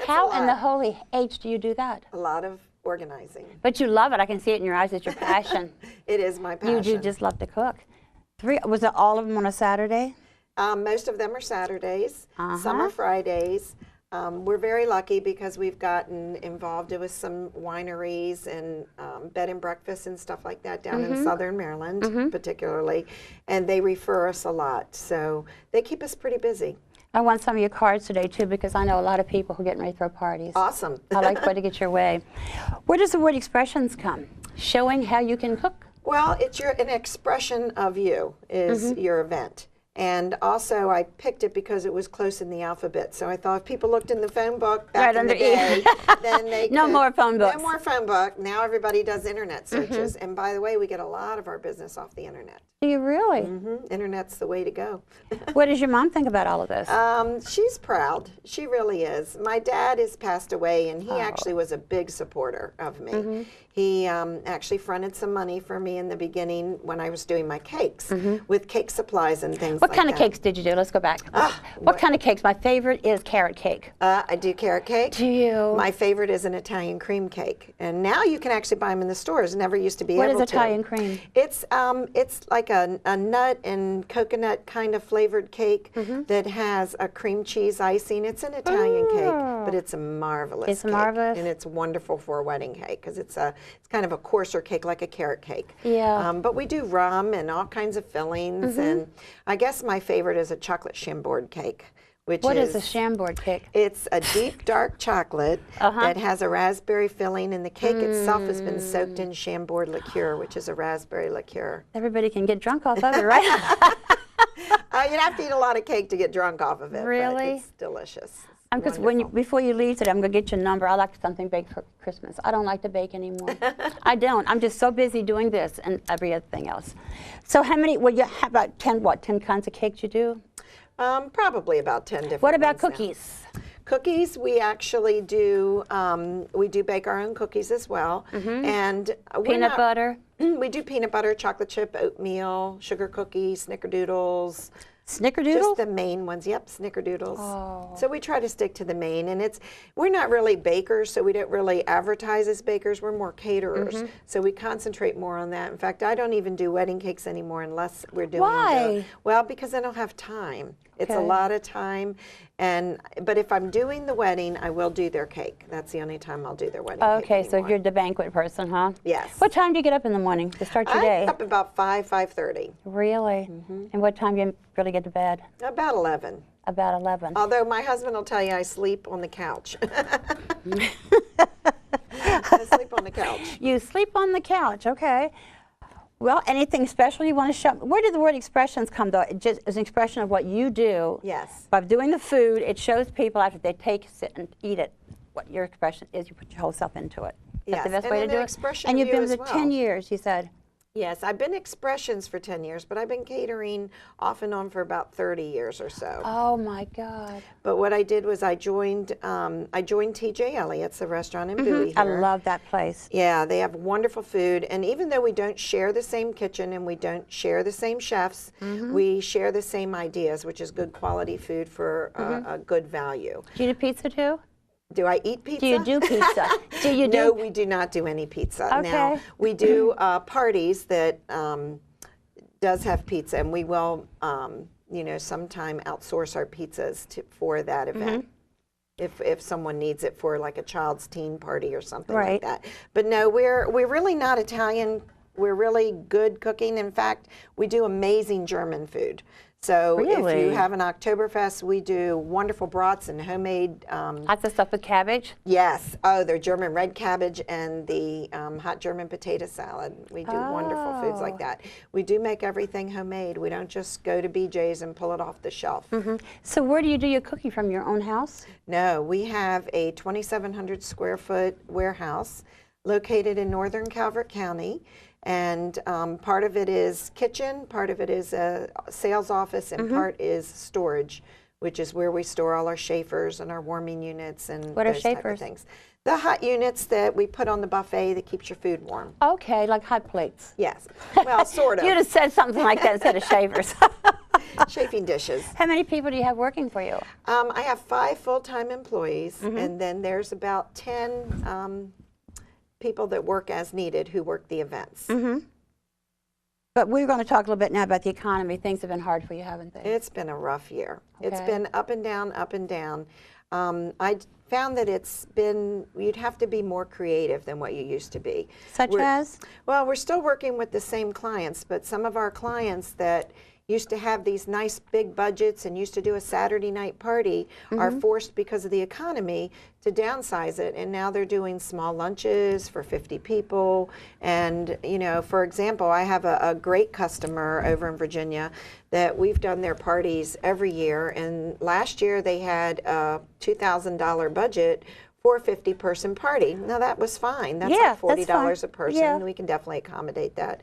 How in the holy H do you do that? A lot of organizing. But you love it. I can see it in your eyes. It's your passion. It is my passion. You do just love to cook. Was it all of them on a Saturday? Most of them are Saturdays. Some are Fridays. We're very lucky because we've gotten involved with some wineries and bed and breakfast and stuff like that down in Southern Maryland, particularly, and they refer us a lot. So they keep us pretty busy. I want some of your cards today, too, because I know a lot of people who are getting ready to throw parties. Awesome. I like the way to get your way. Where does the word expressions come? Showing how you can cook? Well, it's an expression of you is your event. And also, I picked it because it was close in the alphabet. So I thought if people looked in the phone book back in the day, then they could. No more phone books. No more phone book. Now everybody does internet searches. And by the way, we get a lot of our business off the internet. Do you really? Internet's the way to go. What does your mom think about all of this? She's proud. She really is. My dad has passed away, and he actually was a big supporter of me. He actually fronted some money for me in the beginning when I was doing my cakes with cake supplies and things like that. What kind of cakes did you do? Let's go back. What kind of cakes? My favorite is carrot cake. I do carrot cake. Do you? My favorite is an Italian cream cake. And now you can actually buy them in the stores. Never used to be able to. What is Italian cream? It's like a nut and coconut kind of flavored cake that has a cream cheese icing. It's an Italian cake, but it's a marvelous cake. It's marvelous. And it's wonderful for a wedding cake because it's kind of a coarser cake, like a carrot cake. Yeah. But we do rum and all kinds of fillings. And I guess my favorite is a chocolate Chambord cake. What is a Chambord cake? It's a deep dark chocolate that has a raspberry filling, and the cake itself has been soaked in Chambord liqueur, which is a raspberry liqueur. Everybody can get drunk off of it, right? You'd have to eat a lot of cake to get drunk off of it. Really? But it's delicious. Because before you leave today, I'm going to get your number. I like something baked for Christmas. I don't like to bake anymore. I don't. I'm just so busy doing this and every other thing else. So how many, well, you have about 10 kinds of cakes you do? Probably about 10 different What about ones cookies? Now. Cookies, we actually do, we do bake our own cookies as well. And peanut butter? We do peanut butter, chocolate chip, oatmeal, sugar cookies, snickerdoodles. Snickerdoodles? Just the main ones, yep, snickerdoodles. Oh. So we try to stick to the main, and we're not really bakers, so we don't really advertise as bakers, we're more caterers. So we concentrate more on that. In fact, I don't even do wedding cakes anymore unless we're doing Why? Well, because I don't have time. It's a lot of time, but if I'm doing the wedding, I will do their cake. That's the only time I'll do their wedding cake Okay, so anymore. you're the banquet person, huh? Yes. What time do you get up in the morning to start your I day? get up about 5:30. Really? And what time do you really get to bed? About 11. About 11. Although my husband will tell you I sleep on the couch. I sleep on the couch. You sleep on the couch, okay. Well, anything special you want to show? Where did the word expressions come, though? It just is an expression of what you do. Yes. By doing the food, it shows people after they sit and eat it, what your expression is. You put your whole self into it. Is that the best way to do it? And you've been there 10 years, you said. Yes, I've been Expressions for 10 years, but I've been catering off and on for about 30 years or so. Oh my God. But what I did was I joined TJ Elliott's, the restaurant in Bowie here. I love that place. Yeah, they have wonderful food, and even though we don't share the same kitchen and we don't share the same chefs, we share the same ideas, which is good quality food for a good value. Do you do pizza too? Do I eat pizza? Do you do pizza? Do you do? No, we do not do any pizza. Okay. Now, we do parties that does have pizza, and we will, sometime outsource our pizzas for that event. If someone needs it for like a child's teen party or something like that. But no, we're really not Italian. We're really good cooking. In fact, we do amazing German food. So if you have an Oktoberfest, we do wonderful brats and homemade. Lots of stuff with cabbage? Yes. Oh, they're German red cabbage and the hot German potato salad. We do wonderful foods like that. We do make everything homemade. We don't just go to BJ's and pull it off the shelf. So where do you do your cooking, from your own house? No, we have a 2,700 square foot warehouse located in northern Calvert County. And part of it is kitchen, part of it is a sales office, and part is storage, which is where we store all our Schaefers and our warming units and those type of things. The hot units that we put on the buffet that keeps your food warm. Okay, like hot plates. Yes. Well, sort of. You'd have said something like that instead of Schaefers. chafing dishes. How many people do you have working for you? I have 5 full-time employees, and then there's about 10 people that work as needed who work the events. But we're going to talk a little bit now about the economy. Things have been hard for you, haven't they? It's been a rough year. It's Okay. been up and down, up and down. I found that you'd have to be more creative than what you used to be. Such as? Well, we're still working with the same clients, but some of our clients that used to have these nice big budgets and used to do a Saturday night party are forced because of the economy to downsize it, and now they're doing small lunches for 50 people. And for example, I have a great customer over in Virginia that we've done their parties every year, and last year they had a $2,000 budget for a 50-person party. Now that was fine. That's Yeah, like $40 that's a fine. person. Yeah. We can definitely accommodate that.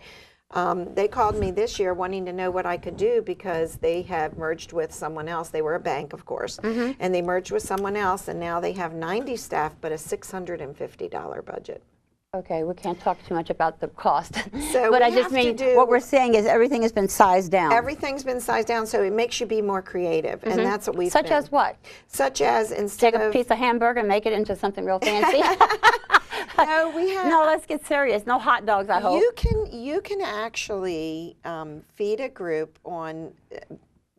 They called me this year wanting to know what I could do because they have merged with someone else. They were a bank, of course, and they merged with someone else, and now they have 90 staff but a $650 budget. Okay, we can't talk too much about the cost. So but we I just have to mean, do- what we're saying is everything has been sized down. Everything's been sized down, so it makes you be more creative, and that's what we've Such been. as what? Such as instead Take a of piece of hamburger and make it into something real fancy? no, we have No, let's get serious. No hot dogs, I hope. You can actually feed a group on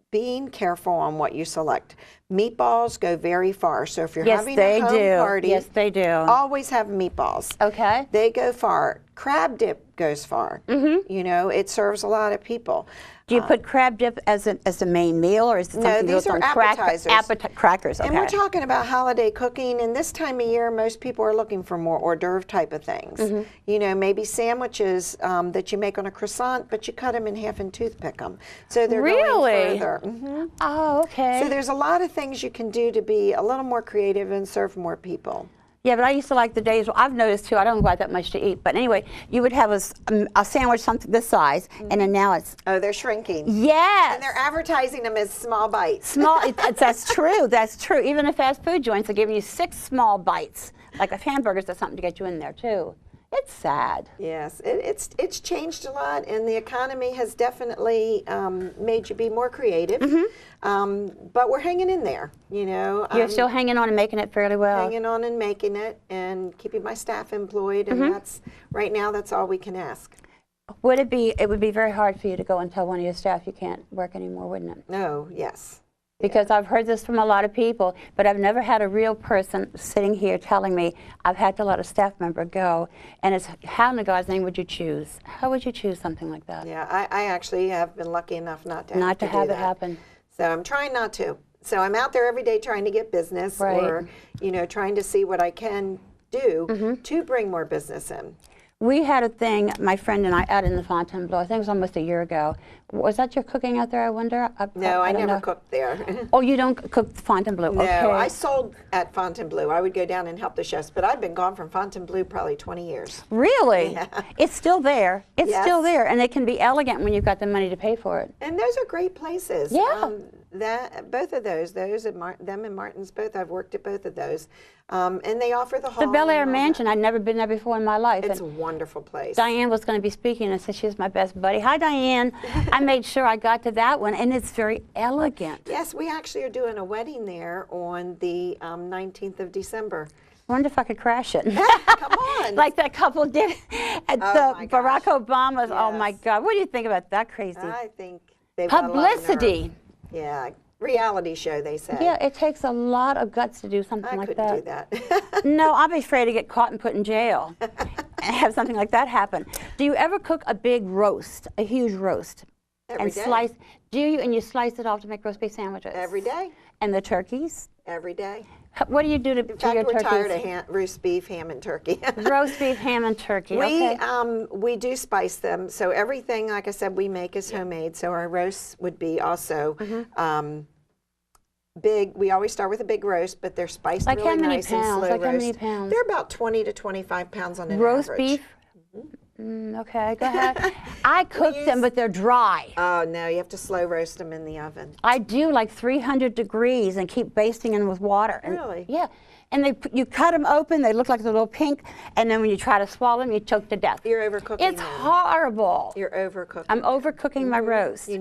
being careful on what you select. Meatballs go very far, so if you're Yes, having they a home do. party, Yes, they do. always have meatballs. Okay. They go far. Crab dip goes far. It serves a lot of people. Do you put crab dip as a main meal, or is it something these built are on appetizers. crackers? Okay. And we're talking about holiday cooking, and this time of year, most people are looking for more hors d'oeuvre type of things. Maybe sandwiches that you make on a croissant, but you cut them in half and toothpick them. So they're Really? going further. Oh, okay. So there's a lot of things you can do to be a little more creative and serve more people. Yeah, but I used to like the days. I've noticed too. I don't go out that much to eat, but anyway, you would have a sandwich something this size, and then now it's Oh, they're shrinking. yes. And they're advertising them as small bites. Small. That's true. That's true. Even the fast food joints are giving you 6 small bites, like a hamburgers. There's something to get you in there too. It's sad. Yes, it's changed a lot, and the economy has definitely made you be more creative. But we're hanging in there, You're still hanging on and making it fairly well. hanging on and making it, and keeping my staff employed, and right now that's all we can ask. Would it be? It would be very hard for you to go and tell one of your staff you can't work anymore, wouldn't it? No, yes. Because I've heard this from a lot of people, but I've never had a real person sitting here telling me I've had to let a staff member go. And it's how in the God's name would you choose? How would you choose something like that? Yeah, I actually have been lucky enough not to have Not to do have it that. happen. So I'm trying not to. So I'm out there every day trying to get business, Right. or trying to see what I can do to bring more business in. We had a thing, my friend and I, out in the Fontainebleau. I think it was almost a year ago. Was that your cooking out there, I wonder? No, I don't never know. cooked there. Oh, you don't cook Fontainebleau? No, okay. I sold at Fontainebleau. I would go down and help the chefs, but I've been gone from Fontainebleau probably 20 years. Really? Yeah. It's still there. It's Yes. still there, and it can be elegant when you've got the money to pay for it. And those are great places. Yeah. Both of those at them and Martin's both. I've worked at both of those, and they offer the hall. The Bel Air and all that. Mansion, I'd never been there before in my life. It's a and wonderful place. Diane was going to be speaking and said she's my best buddy. Hi, Diane. I made sure I got to that one, and it's very elegant. Yes, we actually are doing a wedding there on the 19th of December. I wonder if I could crash it. Come on. Like that couple did at Oh, the my Barack gosh. Obama's. Oh, my Yes. God. What do you think about that crazy? I think they've got a lot of nerve. Publicity. Yeah, reality show, they say. Yeah, it takes a lot of guts to do something I like couldn't that. do that. No, I'd be afraid to get caught and put in jail and have something like that happen. Do you ever cook a big roast, a huge roast? Every and day. slice? Do you? And you slice it off to make roast beef sandwiches? Every day. And the turkeys? Every day. What do you do to In your fact, we're turkeys? tired of roast beef, ham, and turkey. Roast beef, ham, and turkey. Okay. We do spice them. So everything, like I said, we make is homemade. So our roasts would be also big. We always start with a big roast, but they're spiced Like really how many nice pounds? and slow Like how roast. many pounds? They're about 20 to 25 pounds on an Roast average. beef? Okay, go ahead. I cook them, but they're dry. Oh no, you have to slow roast them in the oven. I do like 300 degrees and keep basting them with water. And, Really? Yeah. And you cut them open, they look like they're a little pink, and then when you try to swallow them, you choke to death. You're overcooking It's them. horrible. You're overcooking. I'm overcooking my roast. You